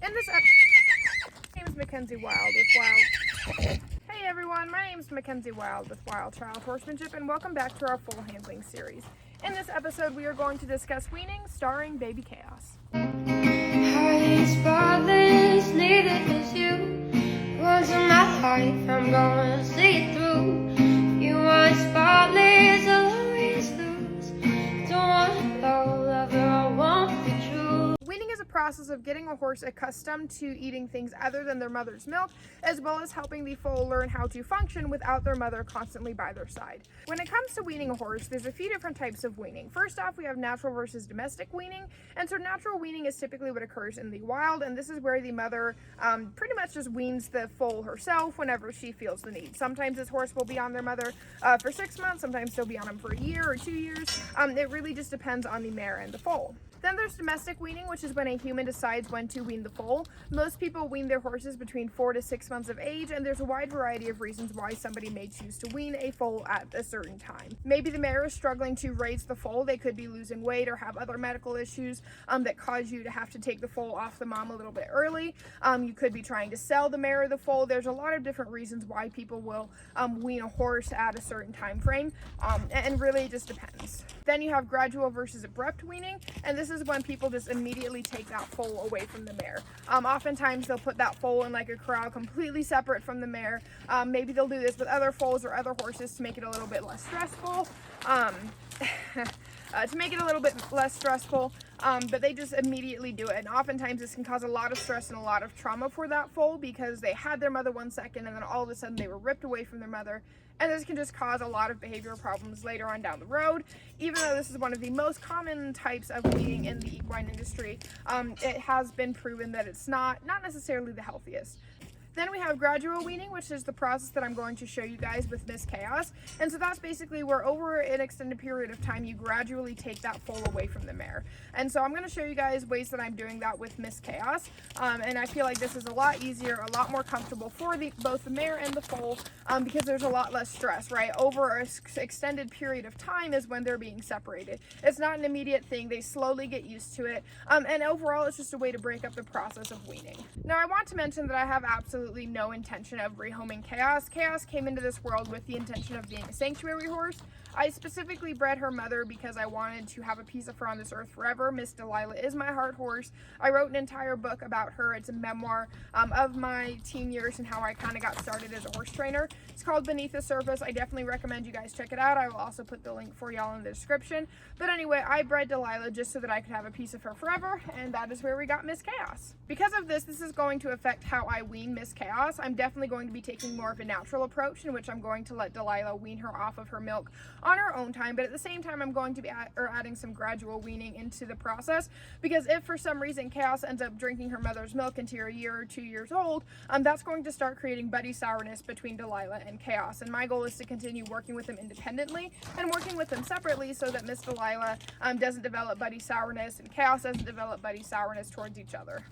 In this episode, my name is Mackenzie Wild with Wild. Hey everyone, my name is Mackenzie Wild with Wild Child Horsemanship, and welcome back to our Foal handling series. In this episode, we are going to discuss weaning, starring Baby Chaos. Spotless, neither is you. Words in my life, I'm gonna see it through. You want spotless, I'll always lose. Don't want love, I won't be true. Weaning is a process of getting a horse accustomed to eating things other than their mother's milk, as well as helping the foal learn how to function without their mother constantly by their side. When it comes to weaning a horse, there's a few different types of weaning. First off, we have natural versus domestic weaning, and so natural weaning is typically what occurs in the wild, and this is where the mother pretty much just weans the foal herself whenever she feels the need. Sometimes this horse will be on their mother for 6 months, sometimes they'll be on them for a year or 2 years. It really just depends on the mare and the foal. Then there's domestic weaning, which is when a human decides when to wean the foal. Most people wean their horses between 4 to 6 months of age, and there's a wide variety of reasons why somebody may choose to wean a foal at a certain time. Maybe the mare is struggling to raise the foal. They could be losing weight or have other medical issues that cause you to have to take the foal off the mom a little bit early. You could be trying to sell the mare or the foal. There's a lot of different reasons why people will wean a horse at a certain time frame, and really it just depends. Then you have gradual versus abrupt weaning, and this is when people just immediately take that foal away from the mare. Oftentimes they'll put that foal in like a corral completely separate from the mare. Maybe they'll do this with other foals or other horses to make it a little bit less stressful. But they just immediately do it, and oftentimes this can cause a lot of stress and a lot of trauma for that foal because they had their mother 1 second and then all of a sudden they were ripped away from their mother, and this can just cause a lot of behavioral problems later on down the road. Even though this is one of the most common types of weaning in the equine industry, it has been proven that it's not necessarily the healthiest. Then we have gradual weaning, which is the process that I'm going to show you guys with Miss Chaos. And so that's basically where over an extended period of time, you gradually take that foal away from the mare. And so I'm going to show you guys ways that I'm doing that with Miss Chaos. And I feel like this is a lot easier, a lot more comfortable for both the mare and the foal, because there's a lot less stress, right? Over an extended period of time is when they're being separated. It's not an immediate thing. They slowly get used to it. And overall, it's just a way to break up the process of weaning. Now, I want to mention that I have absolutely no intention of rehoming Chaos. Chaos came into this world with the intention of being a sanctuary horse. I specifically bred her mother because I wanted to have a piece of her on this earth forever. Miss Delilah is my heart horse. I wrote an entire book about her. It's a memoir of my teen years and how I kind of got started as a horse trainer. It's called Beneath the Surface. I definitely recommend you guys check it out. I will also put the link for y'all in the description. But anyway, I bred Delilah just so that I could have a piece of her forever, and that is where we got Miss Chaos. Because of this is going to affect how I wean Miss Chaos. I'm definitely going to be taking more of a natural approach in which I'm going to let Delilah wean her off of her milk on her own time, but at the same time I'm going to be adding some gradual weaning into the process, because if for some reason Chaos ends up drinking her mother's milk until you're a year or 2 years old, that's going to start creating buddy sourness between Delilah and Chaos, and my goal is to continue working with them independently and working with them separately so that Miss Delilah doesn't develop buddy sourness and Chaos doesn't develop buddy sourness towards each other.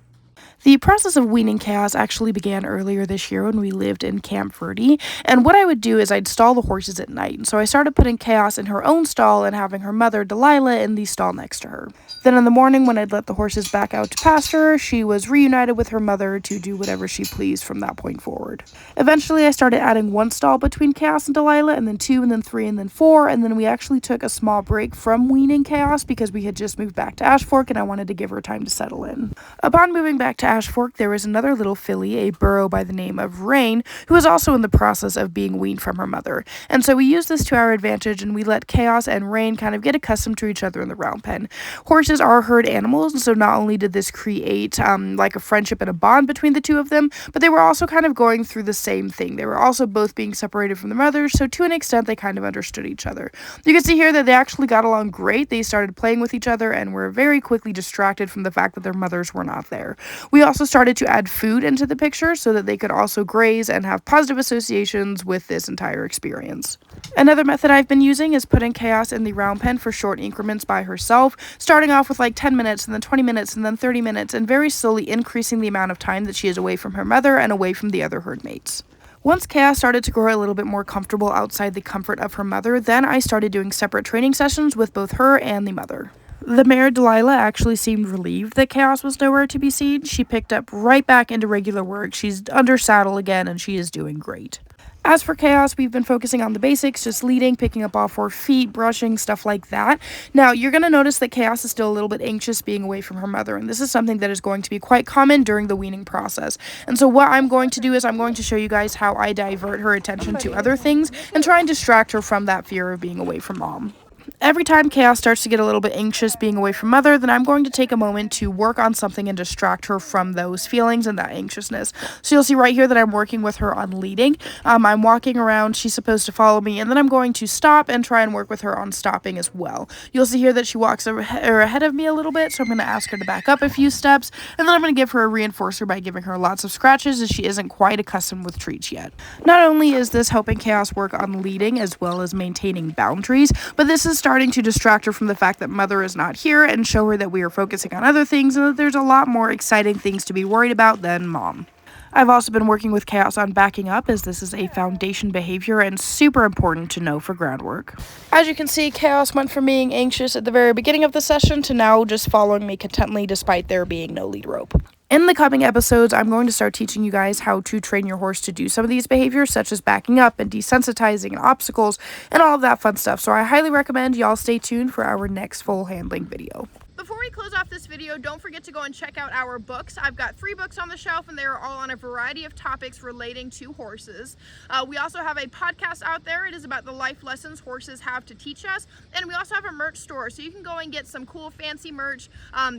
The process of weaning Chaos actually began earlier this year when we lived in Camp Verde, and what I would do is I'd stall the horses at night, and so I started putting Chaos in her own stall and having her mother, Delilah, in the stall next to her. Then in the morning when I'd let the horses back out to pasture, she was reunited with her mother to do whatever she pleased from that point forward. Eventually I started adding 1 stall between Chaos and Delilah, and then 2, and then 3, and then 4, and then we actually took a small break from weaning Chaos because we had just moved back to Ash Fork and I wanted to give her time to settle in. Upon moving back to Ash Fork, there was another little filly, a burro by the name of Rain, who was also in the process of being weaned from her mother. And so we used this to our advantage, and we let Chaos and Rain kind of get accustomed to each other in the round pen. Horses are herd animals, and so not only did this create like a friendship and a bond between the two of them, but they were also kind of going through the same thing. They were also both being separated from their mothers, so to an extent they kind of understood each other. You can see here that they actually got along great. They started playing with each other and were very quickly distracted from the fact that their mothers were not there. We also started to add food into the picture so that they could also graze and have positive associations with this entire experience. Another method I've been using is putting Chaos in the round pen for short increments by herself, starting off with like 10 minutes and then 20 minutes and then 30 minutes, and very slowly increasing the amount of time that she is away from her mother and away from the other herd mates. Once Chaos started to grow a little bit more comfortable outside the comfort of her mother, then I started doing separate training sessions with both her and the mother. The mare Delilah actually seemed relieved that Chaos was nowhere to be seen. She picked up right back into regular work. She's under saddle again and she is doing great. As for Chaos, we've been focusing on the basics, just leading, picking up all 4 feet, brushing, stuff like that. Now, you're going to notice that Chaos is still a little bit anxious being away from her mother, and this is something that is going to be quite common during the weaning process. And so what I'm going to do is I'm going to show you guys how I divert her attention to other things and try and distract her from that fear of being away from mom. Every time Chaos starts to get a little bit anxious being away from mother, then I'm going to take a moment to work on something and distract her from those feelings and that anxiousness. So you'll see right here that I'm working with her on leading. I'm walking around, she's supposed to follow me, and then I'm going to stop and try and work with her on stopping as well. You'll see here that she walks ahead of me a little bit, so I'm going to ask her to back up a few steps, and then I'm going to give her a reinforcer by giving her lots of scratches as she isn't quite accustomed with treats yet. Not only is this helping Chaos work on leading as well as maintaining boundaries, but this is starting to distract her from the fact that mother is not here and show her that we are focusing on other things and that there's a lot more exciting things to be worried about than mom. I've also been working with Chaos on backing up, as this is a foundation behavior and super important to know for groundwork. As you can see, Chaos went from being anxious at the very beginning of the session to now just following me contently despite there being no lead rope. In the coming episodes, I'm going to start teaching you guys how to train your horse to do some of these behaviors, such as backing up and desensitizing and obstacles and all of that fun stuff. So I highly recommend y'all stay tuned for our next foal handling video. Before we close off this video, don't forget to go and check out our books. I've got 3 books on the shelf and they are all on a variety of topics relating to horses. We also have a podcast out there. It is about the life lessons horses have to teach us. And we also have a merch store, so you can go and get some cool fancy merch,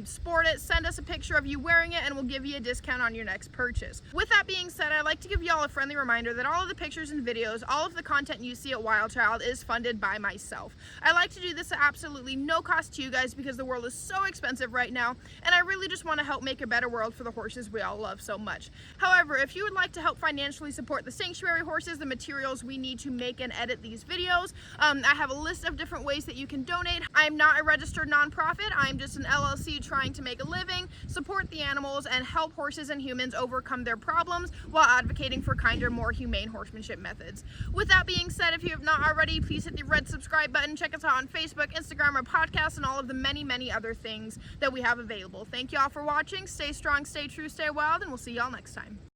sport it, send us a picture of you wearing it, and we'll give you a discount on your next purchase. With that being said, I'd like to give y'all a friendly reminder that all of the pictures and videos, all of the content you see at Wild Child is funded by myself. I like to do this at absolutely no cost to you guys because the world is so expensive right now, and I really just want to help make a better world for the horses we all love so much. However, if you would like to help financially support the sanctuary horses, the materials we need to make and edit these videos, I have a list of different ways that you can donate. I'm not a registered nonprofit. I'm just an LLC trying to make a living, support the animals, and help horses and humans overcome their problems while advocating for kinder, more humane horsemanship methods. With that being said, if you have not already, please hit the red subscribe button. Check us out on Facebook, Instagram, our podcast, and all of the many, many other things that we have available. Thank you all for watching. Stay strong, stay true, stay wild, and we'll see y'all next time.